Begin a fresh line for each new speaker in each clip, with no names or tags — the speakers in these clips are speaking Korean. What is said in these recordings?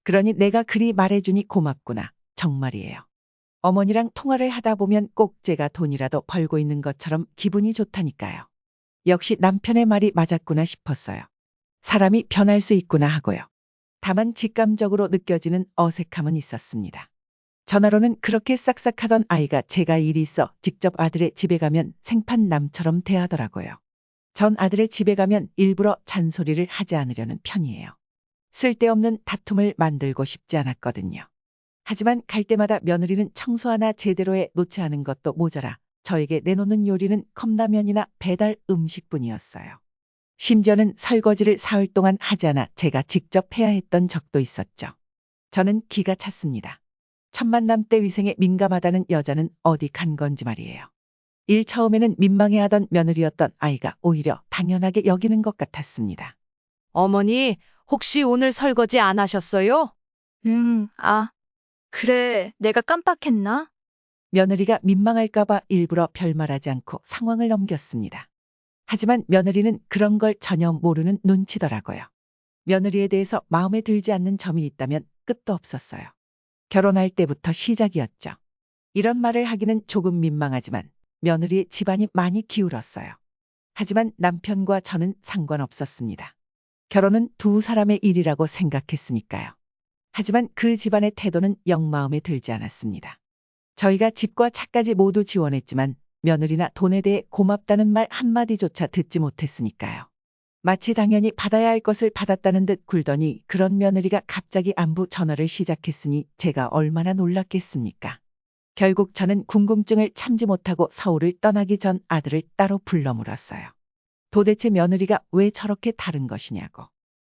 그러니 내가 그리 말해주니 고맙구나. 정말이에요. 어머니랑 통화를 하다 보면 꼭 제가 돈이라도 벌고 있는 것처럼 기분이 좋다니까요. 역시 남편의 말이 맞았구나 싶었어요. 사람이 변할 수 있구나 하고요. 다만 직감적으로 느껴지는 어색함은 있었습니다. 전화로는 그렇게 싹싹하던 아이가 제가 일이 있어 직접 아들의 집에 가면 생판남처럼 대하더라고요. 전 아들의 집에 가면 일부러 잔소리를 하지 않으려는 편이에요. 쓸데없는 다툼을 만들고 싶지 않았거든요. 하지만 갈 때마다 며느리는 청소 하나 제대로 해 놓지 않은 것도 모자라 저에게 내놓는 요리는 컵라면이나 배달 음식뿐이었어요. 심지어는 설거지를 사흘 동안 하지 않아 제가 직접 해야 했던 적도 있었죠. 저는 기가 찼습니다. 첫 만남 때 위생에 민감하다는 여자는 어디 간 건지 말이에요. 일 처음에는 민망해하던 며느리였던 아이가 오히려 당연하게 여기는 것 같았습니다.
어머니, 혹시 오늘 설거지 안 하셨어요?
그래, 내가 깜빡했나?
며느리가 민망할까봐 일부러 별말하지 않고 상황을 넘겼습니다. 하지만 며느리는 그런 걸 전혀 모르는 눈치더라고요. 며느리에 대해서 마음에 들지 않는 점이 있다면 끝도 없었어요. 결혼할 때부터 시작이었죠. 이런 말을 하기는 조금 민망하지만 며느리의 집안이 많이 기울었어요. 하지만 남편과 저는 상관없었습니다. 결혼은 두 사람의 일이라고 생각했으니까요. 하지만 그 집안의 태도는 영 마음에 들지 않았습니다. 저희가 집과 차까지 모두 지원했지만 며느리나 돈에 대해 고맙다는 말 한마디조차 듣지 못했으니까요. 마치 당연히 받아야 할 것을 받았다는 듯 굴더니 그런 며느리가 갑자기 안부 전화를 시작했으니 제가 얼마나 놀랐겠습니까? 결국 저는 궁금증을 참지 못하고 서울을 떠나기 전 아들을 따로 불러 물었어요. 도대체 며느리가 왜 저렇게 다른 것이냐고.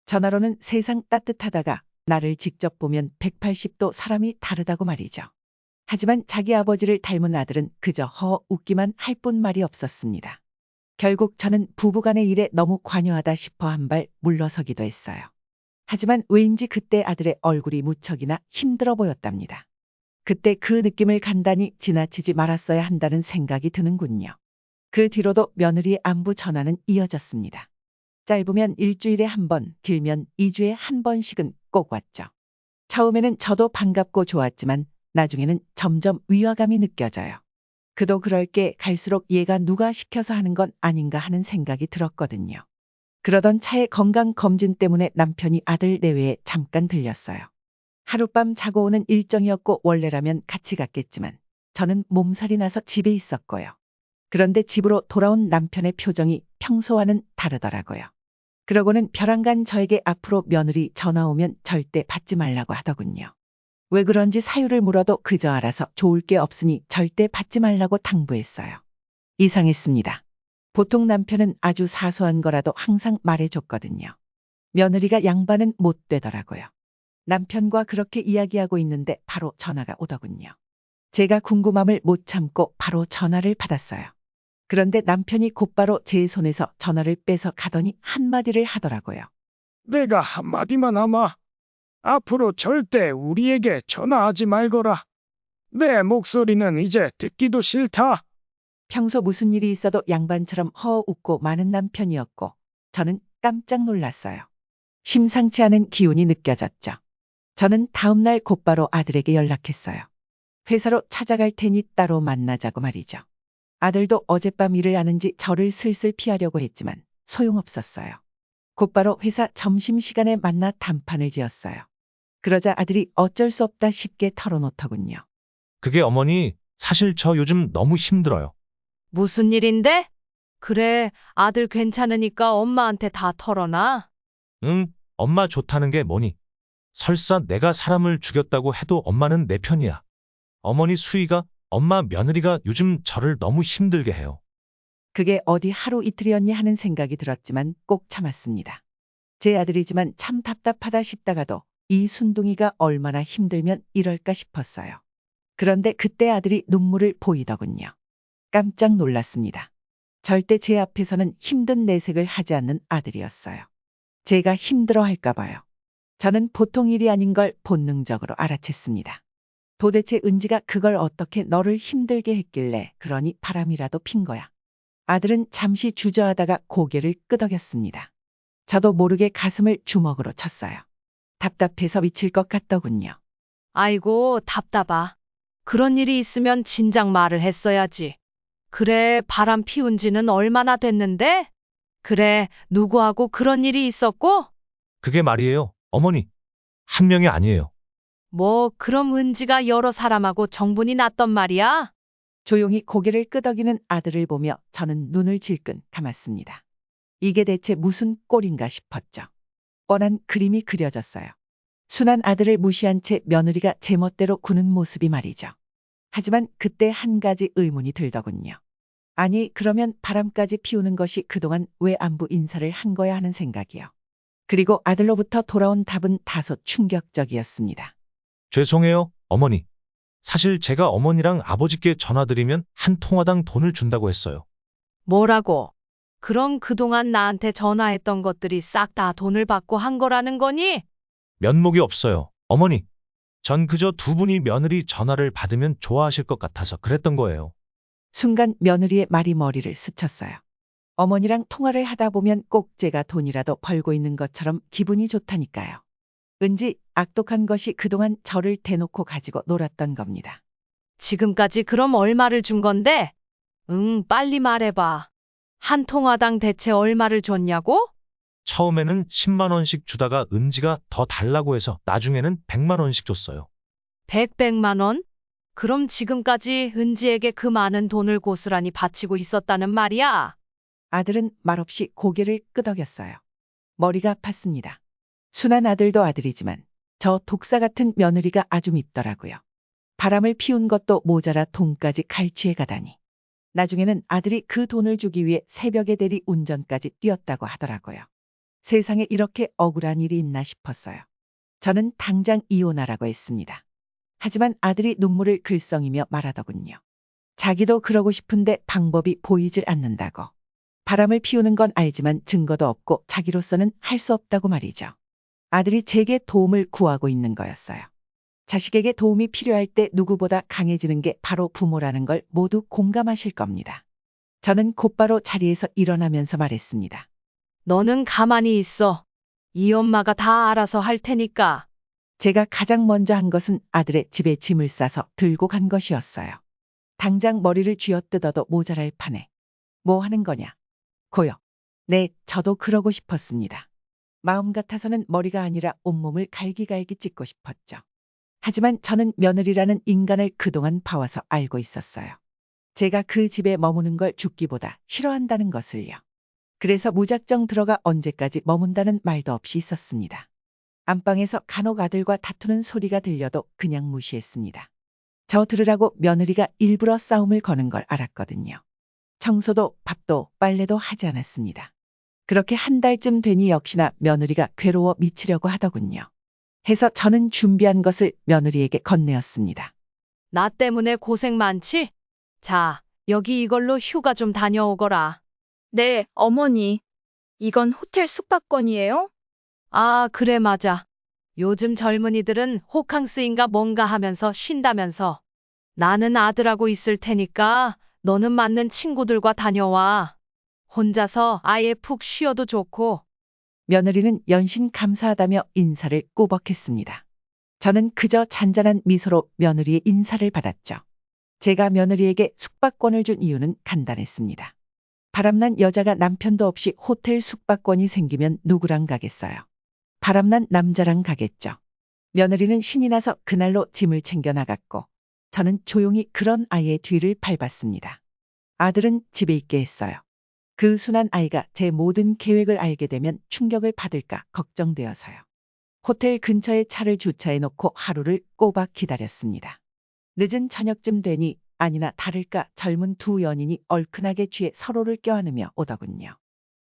전화로는 세상 따뜻하다가 나를 직접 보면 180도 사람이 다르다고 말이죠. 하지만 자기 아버지를 닮은 아들은 그저 웃기만 할 뿐 말이 없었습니다. 결국 저는 부부간의 일에 너무 관여하다 싶어 한 발 물러서기도 했어요. 하지만 왜인지 그때 아들의 얼굴이 무척이나 힘들어 보였답니다. 그때 그 느낌을 간단히 지나치지 말았어야 한다는 생각이 드는군요. 그 뒤로도 며느리의 안부 전화는 이어졌습니다. 짧으면 일주일에 한 번, 길면 2주에 한 번씩은 꼭 왔죠. 처음에는 저도 반갑고 좋았지만 나중에는 점점 위화감이 느껴져요. 그도 그럴 게 갈수록 얘가 누가 시켜서 하는 건 아닌가 하는 생각이 들었거든요. 그러던 차에 건강검진 때문에 남편이 아들 내외에 잠깐 들렸어요. 하룻밤 자고 오는 일정이었고 원래라면 같이 갔겠지만 저는 몸살이 나서 집에 있었고요. 그런데 집으로 돌아온 남편의 표정이 평소와는 다르더라고요. 그러고는 벼랑간 저에게 앞으로 며느리 전화 오면 절대 받지 말라고 하더군요. 왜 그런지 사유를 물어도 그저 알아서 좋을 게 없으니 절대 받지 말라고 당부했어요. 이상했습니다. 보통 남편은 아주 사소한 거라도 항상 말해줬거든요. 며느리가 양반은 못 되더라고요. 남편과 그렇게 이야기하고 있는데 바로 전화가 오더군요. 제가 궁금함을 못 참고 바로 전화를 받았어요. 그런데 남편이 곧바로 제 손에서 전화를 빼서 가더니 한마디를 하더라고요.
내가 한마디만 하마. 앞으로 절대 우리에게 전화하지 말거라. 내 목소리는 이제 듣기도 싫다.
평소 무슨 일이 있어도 양반처럼 웃고 마는 남편이었고 저는 깜짝 놀랐어요. 심상치 않은 기운이 느껴졌죠. 저는 다음날 곧바로 아들에게 연락했어요. 회사로 찾아갈 테니 따로 만나자고 말이죠. 아들도 어젯밤 일을 아는지 저를 슬슬 피하려고 했지만 소용없었어요. 곧바로 회사 점심시간에 만나 단판을 지었어요. 그러자 아들이 어쩔 수 없다 싶게 털어놓더군요.
그게 어머니, 사실 저 요즘 너무 힘들어요.
무슨 일인데? 그래, 아들 괜찮으니까 엄마한테 다 털어놔.
응, 엄마 좋다는 게 뭐니? 설사 내가 사람을 죽였다고 해도 엄마는 내 편이야. 어머니 수희가, 엄마 며느리가 요즘 저를 너무 힘들게 해요.
그게 어디 하루 이틀이었니 하는 생각이 들었지만 꼭 참았습니다. 제 아들이지만 참 답답하다 싶다가도 이 순둥이가 얼마나 힘들면 이럴까 싶었어요. 그런데 그때 아들이 눈물을 보이더군요. 깜짝 놀랐습니다. 절대 제 앞에서는 힘든 내색을 하지 않는 아들이었어요. 제가 힘들어 할까 봐요. 저는 보통 일이 아닌 걸 본능적으로 알아챘습니다. 도대체 은지가 그걸 어떻게 너를 힘들게 했길래 그러니 바람이라도 핀 거야. 아들은 잠시 주저하다가 고개를 끄덕였습니다. 저도 모르게 가슴을 주먹으로 쳤어요. 답답해서 미칠 것 같더군요.
아이고, 답답하. 그런 일이 있으면 진작 말을 했어야지. 그래, 바람 피운 지는 얼마나 됐는데? 그래, 누구하고 그런 일이 있었고?
그게 말이에요, 어머니. 한 명이 아니에요.
뭐, 그럼 은지가 여러 사람하고 정분이 났던 말이야?
조용히 고개를 끄덕이는 아들을 보며 저는 눈을 질끈 감았습니다. 이게 대체 무슨 꼴인가 싶었죠. 뻔한 그림이 그려졌어요. 순한 아들을 무시한 채 며느리가 제멋대로 구는 모습이 말이죠. 하지만 그때 한 가지 의문이 들더군요. 아니, 그러면 바람까지 피우는 것이 그동안 왜 안부 인사를 한 거야 하는 생각이요. 그리고 아들로부터 돌아온 답은 다소 충격적이었습니다.
죄송해요, 어머니. 사실 제가 어머니랑 아버지께 전화드리면 한 통화당 돈을 준다고 했어요.
뭐라고? 그럼 그동안 나한테 전화했던 것들이 싹 다 돈을 받고 한 거라는 거니?
면목이 없어요, 어머니. 전 그저 두 분이 며느리 전화를 받으면 좋아하실 것 같아서 그랬던 거예요.
순간 며느리의 말이 머리를 스쳤어요. 어머니랑 통화를 하다 보면 꼭 제가 돈이라도 벌고 있는 것처럼 기분이 좋다니까요. 왠지 악독한 것이 그동안 저를 대놓고 가지고 놀았던 겁니다.
지금까지 그럼 얼마를 준 건데? 빨리 말해봐. 한 통화당 대체 얼마를 줬냐고?
처음에는 10만 원씩 주다가 은지가 더 달라고 해서 나중에는 100만 원씩 줬어요.
100만 원? 그럼 지금까지 은지에게 그 많은 돈을 고스란히 바치고 있었다는 말이야?
아들은 말없이 고개를 끄덕였어요. 머리가 아팠습니다. 순한 아들도 아들이지만 저 독사 같은 며느리가 아주 밉더라고요. 바람을 피운 것도 모자라 돈까지 갈취해 가다니. 나중에는 아들이 그 돈을 주기 위해 새벽에 대리 운전까지 뛰었다고 하더라고요. 세상에 이렇게 억울한 일이 있나 싶었어요. 저는 당장 이혼하라고 했습니다. 하지만 아들이 눈물을 글썽이며 말하더군요. 자기도 그러고 싶은데 방법이 보이질 않는다고. 바람을 피우는 건 알지만 증거도 없고 자기로서는 할 수 없다고 말이죠. 아들이 제게 도움을 구하고 있는 거였어요. 자식에게 도움이 필요할 때 누구보다 강해지는 게 바로 부모라는 걸 모두 공감하실 겁니다. 저는 곧바로 자리에서 일어나면서 말했습니다.
너는 가만히 있어. 이 엄마가 다 알아서 할 테니까.
제가 가장 먼저 한 것은 아들의 집에 짐을 싸서 들고 간 것이었어요. 당장 머리를 쥐어뜯어도 모자랄 판에. 뭐 하는 거냐? 고요. 네, 저도 그러고 싶었습니다. 마음 같아서는 머리가 아니라 온몸을 갈기갈기 찢고 싶었죠. 하지만 저는 며느리라는 인간을 그동안 봐와서 알고 있었어요. 제가 그 집에 머무는 걸 죽기보다 싫어한다는 것을요. 그래서 무작정 들어가 언제까지 머문다는 말도 없이 있었습니다. 안방에서 간혹 아들과 다투는 소리가 들려도 그냥 무시했습니다. 저 들으라고 며느리가 일부러 싸움을 거는 걸 알았거든요. 청소도 밥도 빨래도 하지 않았습니다. 그렇게 한 달쯤 되니 역시나 며느리가 괴로워 미치려고 하더군요. 해서 저는 준비한 것을 며느리에게 건네었습니다.
나 때문에 고생 많지? 자, 여기 이걸로 휴가 좀 다녀오거라.
네, 어머니. 이건 호텔 숙박권이에요?
아, 그래, 맞아. 요즘 젊은이들은 호캉스인가 뭔가 하면서 쉰다면서. 나는 아들하고 있을 테니까 너는 맞는 친구들과 다녀와. 혼자서 아예 푹 쉬어도 좋고.
며느리는 연신 감사하다며 인사를 꾸벅했습니다. 저는 그저 잔잔한 미소로 며느리의 인사를 받았죠. 제가 며느리에게 숙박권을 준 이유는 간단했습니다. 바람난 여자가 남편도 없이 호텔 숙박권이 생기면 누구랑 가겠어요? 바람난 남자랑 가겠죠. 며느리는 신이 나서 그날로 짐을 챙겨 나갔고 저는 조용히 그런 아이의 뒤를 밟았습니다. 아들은 집에 있게 했어요. 그 순한 아이가 제 모든 계획을 알게 되면 충격을 받을까 걱정되어서요. 호텔 근처에 차를 주차해 놓고 하루를 꼬박 기다렸습니다. 늦은 저녁쯤 되니 아니나 다를까 젊은 두 연인이 얼큰하게 취해 서로를 껴안으며 오더군요.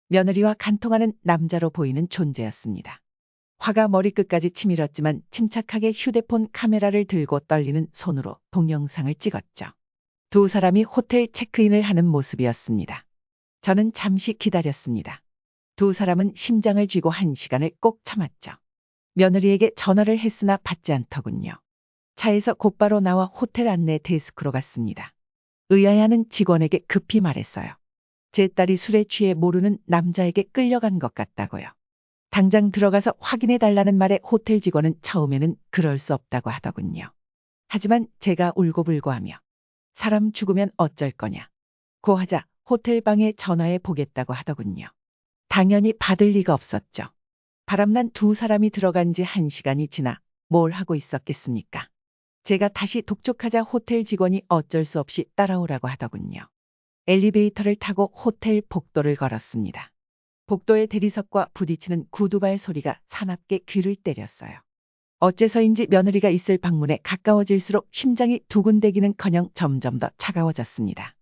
며느리와 간통하는 남자로 보이는 존재였습니다. 화가 머리끝까지 치밀었지만 침착하게 휴대폰 카메라를 들고 떨리는 손으로 동영상을 찍었죠. 두 사람이 호텔 체크인을 하는 모습이었습니다. 저는 잠시 기다렸습니다. 두 사람은 심장을 쥐고 1시간을 꼭 참았죠. 며느리에게 전화를 했으나 받지 않더군요. 차에서 곧바로 나와 호텔 안내 데스크로 갔습니다. 의아해하는 직원에게 급히 말했어요. 제 딸이 술에 취해 모르는 남자에게 끌려간 것 같다고요. 당장 들어가서 확인해 달라는 말에 호텔 직원은 처음에는 그럴 수 없다고 하더군요. 하지만 제가 울고불고하며 사람 죽으면 어쩔 거냐 고 하자 호텔 방에 전화해 보겠다고 하더군요. 당연히 받을 리가 없었죠. 바람난 두 사람이 들어간 지 1시간이 지나 뭘 하고 있었겠습니까? 제가 다시 독촉하자 호텔 직원이 어쩔 수 없이 따라오라고 하더군요. 엘리베이터를 타고 호텔 복도를 걸었습니다. 복도의 대리석과 부딪히는 구두발 소리가 사납게 귀를 때렸어요. 어째서인지 며느리가 있을 방문에 가까워질수록 심장이 두근대기는커녕 점점 더 차가워졌습니다.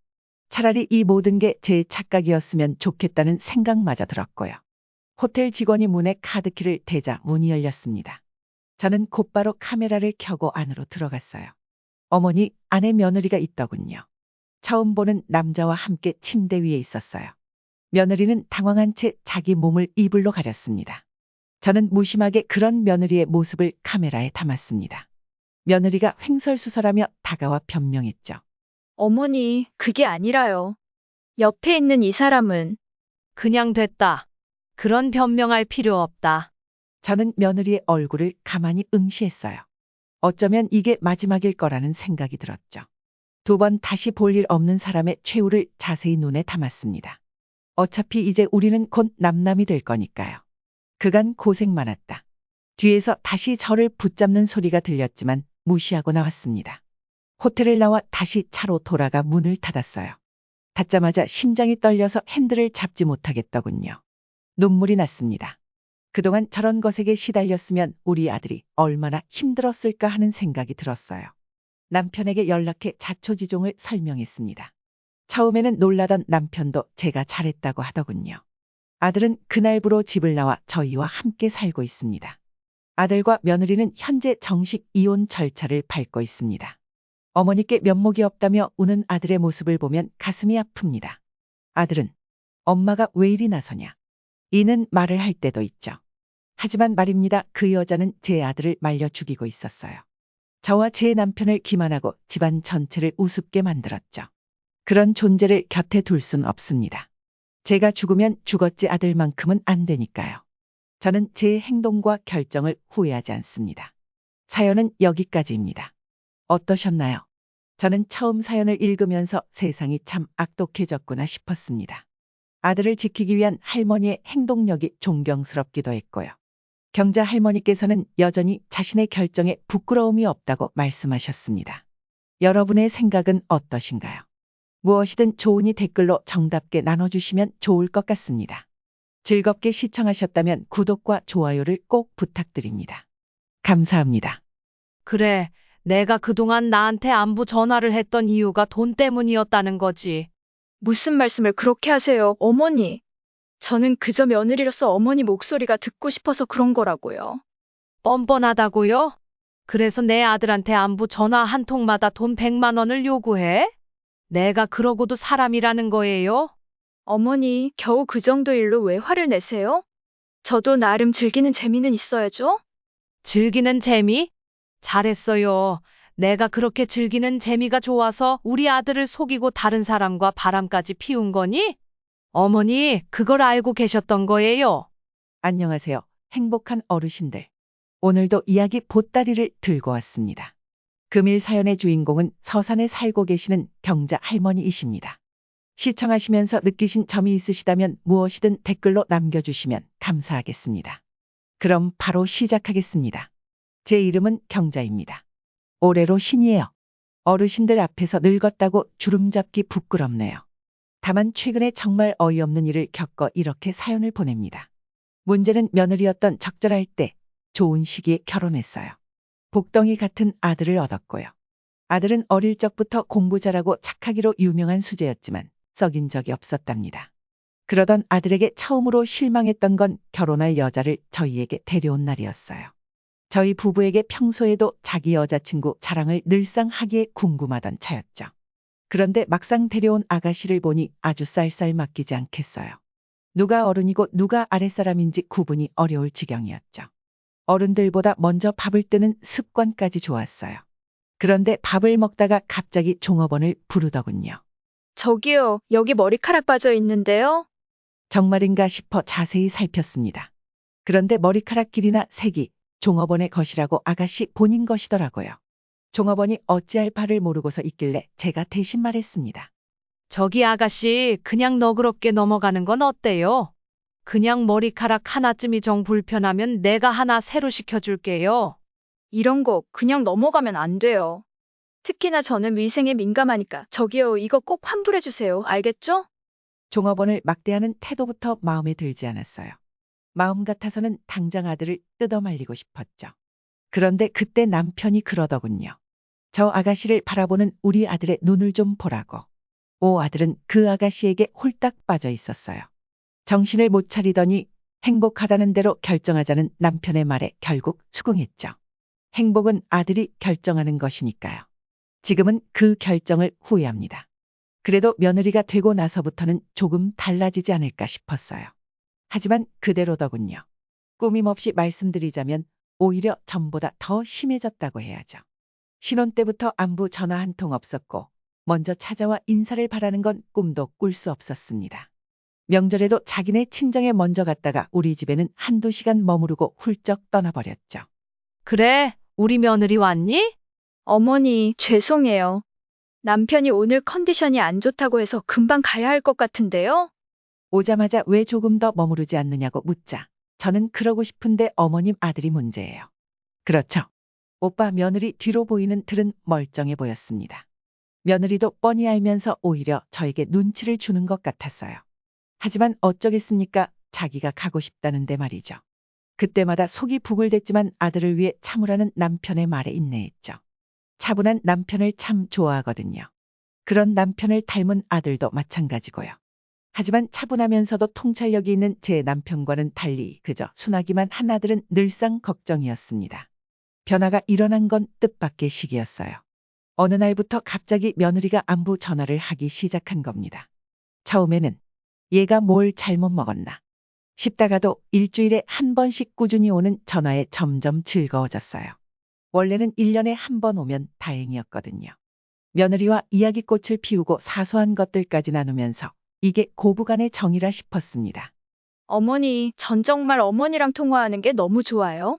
차라리 이 모든 게 제 착각이었으면 좋겠다는 생각마저 들었고요. 호텔 직원이 문에 카드키를 대자 문이 열렸습니다. 저는 곧바로 카메라를 켜고 안으로 들어갔어요. 어머니, 안에 며느리가 있더군요. 처음 보는 남자와 함께 침대 위에 있었어요. 며느리는 당황한 채 자기 몸을 이불로 가렸습니다. 저는 무심하게 그런 며느리의 모습을 카메라에 담았습니다. 며느리가 횡설수설하며 다가와 변명했죠.
어머니, 그게 아니라요. 옆에 있는 이 사람은
그냥 됐다. 그런 변명할 필요 없다.
저는 며느리의 얼굴을 가만히 응시했어요. 어쩌면 이게 마지막일 거라는 생각이 들었죠. 2번 다시 볼 일 없는 사람의 최후를 자세히 눈에 담았습니다. 어차피 이제 우리는 곧 남남이 될 거니까요. 그간 고생 많았다. 뒤에서 다시 저를 붙잡는 소리가 들렸지만 무시하고 나왔습니다. 호텔을 나와 다시 차로 돌아가 문을 닫았어요. 닫자마자 심장이 떨려서 핸들을 잡지 못하겠더군요. 눈물이 났습니다. 그동안 저런 것에게 시달렸으면 우리 아들이 얼마나 힘들었을까 하는 생각이 들었어요. 남편에게 연락해 자초지종을 설명했습니다. 처음에는 놀라던 남편도 제가 잘했다고 하더군요. 아들은 그날부로 집을 나와 저희와 함께 살고 있습니다. 아들과 며느리는 현재 정식 이혼 절차를 밟고 있습니다. 어머니께 면목이 없다며 우는 아들의 모습을 보면 가슴이 아픕니다. 아들은 엄마가 왜 이리 나서냐 이는 말을 할 때도 있죠. 하지만 말입니다. 그 여자는 제 아들을 말려 죽이고 있었어요. 저와 제 남편을 기만하고 집안 전체를 우습게 만들었죠. 그런 존재를 곁에 둘 순 없습니다. 제가 죽으면 죽었지 아들만큼은 안 되니까요. 저는 제 행동과 결정을 후회하지 않습니다. 사연은 여기까지입니다. 어떠셨나요? 저는 처음 사연을 읽으면서 세상이 참 악독해졌구나 싶었습니다. 아들을 지키기 위한 할머니의 행동력이 존경스럽기도 했고요. 경자 할머니께서는 여전히 자신의 결정에 부끄러움이 없다고 말씀하셨습니다. 여러분의 생각은 어떠신가요? 무엇이든 좋으니 댓글로 정답게 나눠주시면 좋을 것 같습니다. 즐겁게 시청하셨다면 구독과 좋아요를 꼭 부탁드립니다. 감사합니다.
그래, 내가 그동안 나한테 안부 전화를 했던 이유가 돈 때문이었다는 거지.
무슨 말씀을 그렇게 하세요, 어머니? 저는 그저 며느리로서 어머니 목소리가 듣고 싶어서 그런 거라고요.
뻔뻔하다고요? 그래서 내 아들한테 안부 전화 한 통마다 돈 100만 원을 요구해? 내가 그러고도 사람이라는 거예요?
어머니, 겨우 그 정도 일로 왜 화를 내세요? 저도 나름 즐기는 재미는 있어야죠?
즐기는 재미? 잘했어요. 내가 그렇게 즐기는 재미가 좋아서 우리 아들을 속이고 다른 사람과 바람까지 피운 거니? 어머니, 그걸 알고 계셨던 거예요?
안녕하세요. 행복한 어르신들. 오늘도 이야기 보따리를 들고 왔습니다. 금일 사연의 주인공은 서산에 살고 계시는 경자 할머니이십니다. 시청하시면서 느끼신 점이 있으시다면 무엇이든 댓글로 남겨주시면 감사하겠습니다. 그럼 바로 시작하겠습니다. 제 이름은 경자입니다. 올해로 신이에요. 어르신들 앞에서 늙었다고 주름잡기 부끄럽네요. 다만 최근에 정말 어이없는 일을 겪어 이렇게 사연을 보냅니다. 문제는 며느리였던 적절할 때 좋은 시기에 결혼했어요. 복덩이 같은 아들을 얻었고요. 아들은 어릴 적부터 공부 잘하고 착하기로 유명한 수재였지만 썩인 적이 없었답니다. 그러던 아들에게 처음으로 실망했던 건 결혼할 여자를 저희에게 데려온 날이었어요. 저희 부부에게 평소에도 자기 여자친구 자랑을 늘상 하기에 궁금하던 차였죠. 그런데 막상 데려온 아가씨를 보니 아주 쌀쌀 맡기지 않겠어요. 누가 어른이고 누가 아랫사람인지 구분이 어려울 지경이었죠. 어른들보다 먼저 밥을 뜨는 습관까지 좋았어요. 그런데 밥을 먹다가 갑자기 종업원을 부르더군요.
저기요, 여기 머리카락 빠져 있는데요?
정말인가 싶어 자세히 살폈습니다. 그런데 머리카락 길이나 색이 종업원의 것이라고 아가씨 본인 것이더라고요. 종업원이 어찌할 바를 모르고서 있길래 제가 대신 말했습니다.
저기 아가씨, 그냥 너그럽게 넘어가는 건 어때요? 그냥 머리카락 하나쯤이 정 불편하면 내가 하나 새로 시켜줄게요.
이런 거 그냥 넘어가면 안 돼요. 특히나 저는 위생에 민감하니까 저기요, 이거 꼭 환불해 주세요. 알겠죠?
종업원을 막대하는 태도부터 마음에 들지 않았어요. 마음 같아서는 당장 아들을 뜯어말리고 싶었죠. 그런데 그때 남편이 그러더군요. 저 아가씨를 바라보는 우리 아들의 눈을 좀 보라고. 오, 아들은 그 아가씨에게 홀딱 빠져 있었어요. 정신을 못 차리더니 행복하다는 대로 결정하자는 남편의 말에 결국 수긍했죠. 행복은 아들이 결정하는 것이니까요. 지금은 그 결정을 후회합니다. 그래도 며느리가 되고 나서부터는 조금 달라지지 않을까 싶었어요. 하지만 그대로더군요. 꾸밈없이 말씀드리자면 오히려 전보다 더 심해졌다고 해야죠. 신혼 때부터 안부 전화 한 통 없었고 먼저 찾아와 인사를 바라는 건 꿈도 꿀 수 없었습니다. 명절에도 자기네 친정에 먼저 갔다가 우리 집에는 한두 시간 머무르고 훌쩍 떠나버렸죠.
그래, 우리 며느리 왔니?
어머니, 죄송해요. 남편이 오늘 컨디션이 안 좋다고 해서 금방 가야 할 것 같은데요?
오자마자 왜 조금 더 머무르지 않느냐고 묻자 저는 그러고 싶은데 어머님 아들이 문제예요. 그렇죠. 오빠 며느리 뒤로 보이는 틀은 멀쩡해 보였습니다. 며느리도 뻔히 알면서 오히려 저에게 눈치를 주는 것 같았어요. 하지만 어쩌겠습니까? 자기가 가고 싶다는데 말이죠. 그때마다 속이 부글댔지만 아들을 위해 참으라는 남편의 말에 인내했죠. 차분한 남편을 참 좋아하거든요. 그런 남편을 닮은 아들도 마찬가지고요. 하지만 차분하면서도 통찰력이 있는 제 남편과는 달리 그저 순하기만 한 아들은 늘상 걱정이었습니다. 변화가 일어난 건 뜻밖의 시기였어요. 어느 날부터 갑자기 며느리가 안부 전화를 하기 시작한 겁니다. 처음에는 얘가 뭘 잘못 먹었나 싶다가도 일주일에 한 번씩 꾸준히 오는 전화에 점점 즐거워졌어요. 원래는 1년에 한 번 오면 다행이었거든요. 며느리와 이야기꽃을 피우고 사소한 것들까지 나누면서 이게 고부간의 정이라 싶었습니다.
어머니, 전 정말 어머니랑 통화하는 게 너무 좋아요.